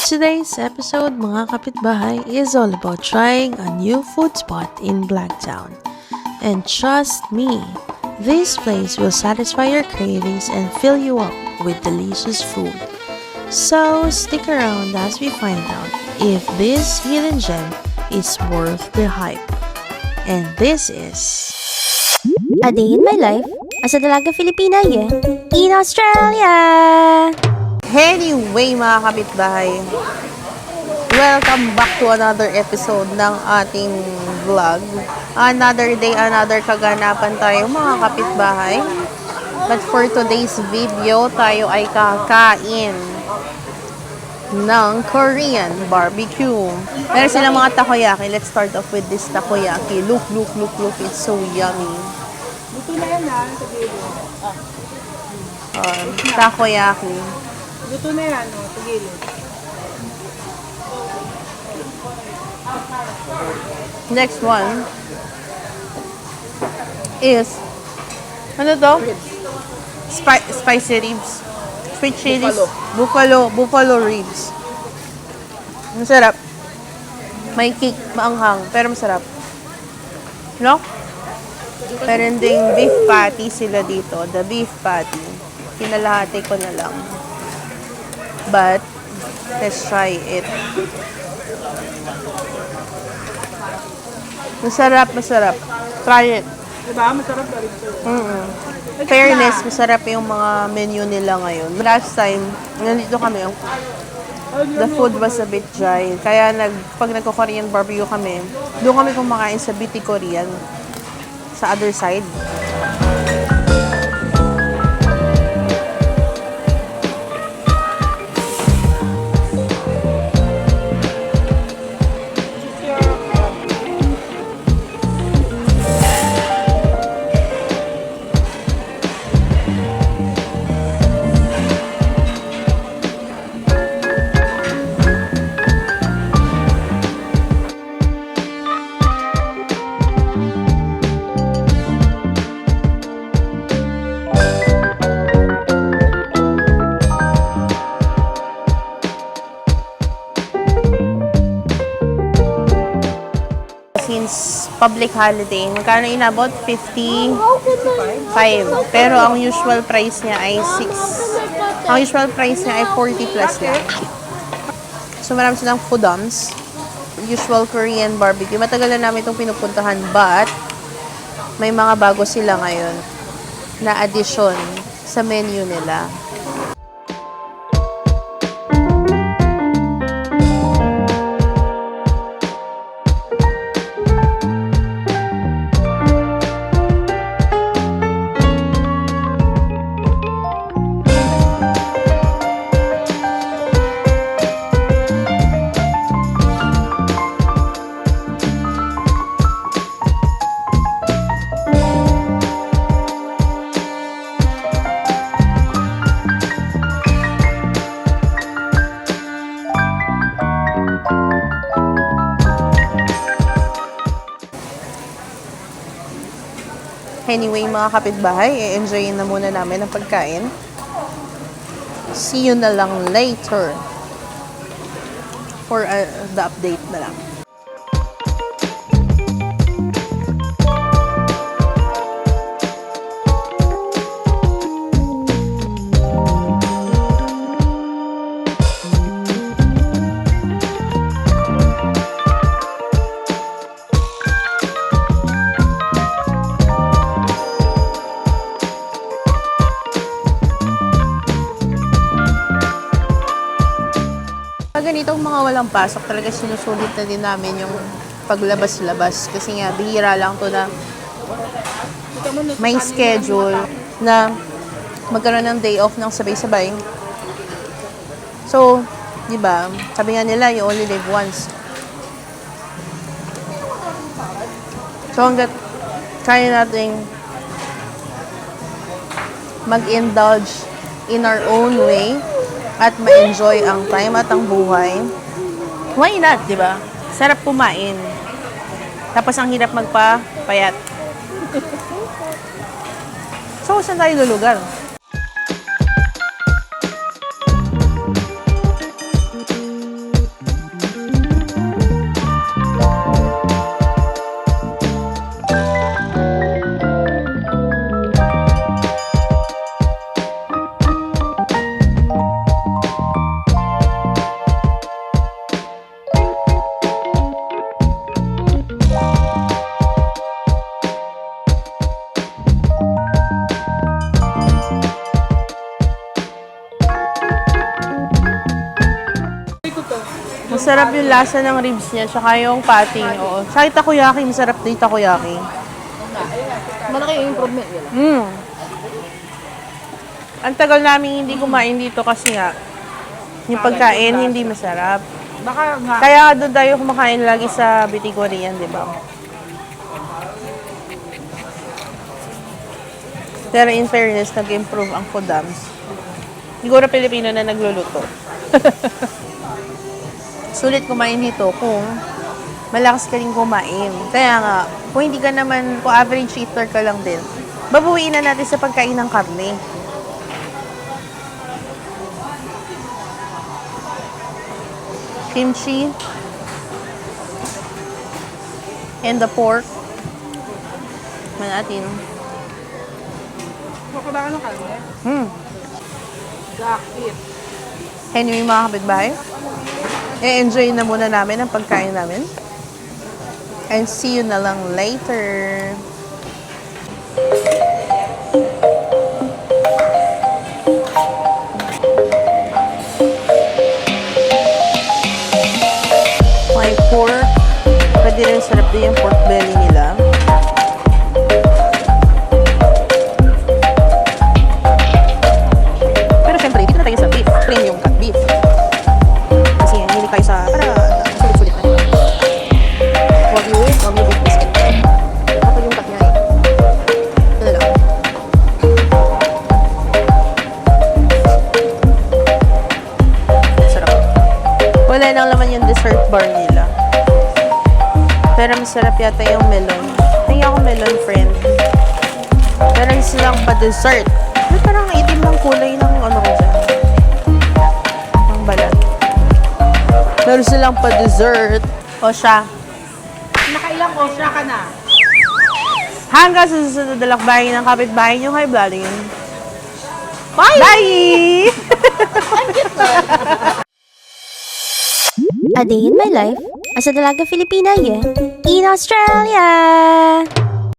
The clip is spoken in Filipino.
Today's episode, mga kapitbahay, is all about trying a new food spot in Blacktown. And trust me, this place will satisfy your cravings and fill you up with delicious food. So stick around as we find out if this hidden gem is worth the hype. And this is A Day in My Life as a Dalaga Filipina here in Australia! Anyway, mga kapitbahay, welcome back to another episode ng ating vlog. Another day, another kaganapan tayo, mga kapitbahay. But for today's video, tayo ay kakain ng Korean barbecue. Meron silang mga takoyaki. Let's start off with this takoyaki. Look. It's so yummy. Luto na yan ha, sa gilid. Takoyaki. Luto na yan, sa gilid. Next one is, ano to? Spicy ribs. Sweet chilies. Buffalo ribs. Masarap. May kick, maanghang, pero masarap. No? Meron ding beef patty sila dito. The beef patty. Kinalahati ko na lang. But, let's try it. Masarap. Try it. Diba? Masarap na rin siya. Fairness, masarap yung mga menu nila ngayon. Last time, nandito kami, the food was a bit dry. Kaya pag nagko-Korean barbecue kami, doon kami kumakain sa BT Korean. Sa other side. Since public holiday, magkano inabot? 55. Pero ang usual price niya ay 6. Ang usual price niya ay 40 plus lang. So marami silang foodoms. Usual Korean barbecue. Matagal na namin itong pinupuntahan, but may mga bago sila ngayon na addition sa menu nila. Anyway, mga kapitbahay, i-enjoyin na muna namin ang pagkain. See you na lang later for the update na lang. Ganitong mga walang pasok, talaga sinusulit na din namin yung paglabas-labas. Kasi nga, bihira lang to na may schedule na magkaroon ng day off ng sabay-sabay. So, di ba, sabi nga nila, you only live once. So, hanggat kaya nating mag-indulge in our own way, at ma-enjoy ang time at ang buhay, why not, di ba? Sarap kumain. Tapos ang hirap magpapayat. So, saan tayo lulugar? Masarap yung lasa ng ribs niya, tsaka yung patty. Oo. Sa takoyaki, masarap din yung takoyaki. Malaki yung improvement nila. Ang tagal namin hindi kumain dito kasi nga, yung pagkain hindi masarap. Baka nga. Kaya doon tayo kumakain lagi sa Beauty Korean, di ba? Pero in fairness, nag-improve ang Fodams. Siguro Pilipino na nagluluto. Sulit kumain dito kung malakas ka rin kumain. Kaya nga, kung hindi ka naman, kung average eater ka lang din, babawiin na natin sa pagkain ng karne. Kimchi and the pork. Man natin. Makaba ka ng karne. Zakit. Anyway, mga kapitbahay, enjoy na muna namin ang pagkain namin. And see you na lang later. May pork. Pwede rin sarap din yung pork belly nila. Pero syempre, dito na tayo sa beef. Premium cut beef. Kasi hindi kayo sa, para sulit-sulit na. Wagyu beef biscuit. Ako yung cut niya eh. Ito na lang. Sarap. Wala nang laman yung dessert bar nila. Pero masarap yata yung melon. Tingnan ako melon, friend. Meron silang pa-dessert. Ay, parang itim ng kulay ng ano ko dyan. Ang balat. Meron silang pa-dessert. O siya. Nakailang ko siya ka na. Hanggang sa susunod na lakbayin ng kapitbahay nyo kay Vladin. Bye! Bye! A day in my life as a dalaga Filipina, yeah. In Australia!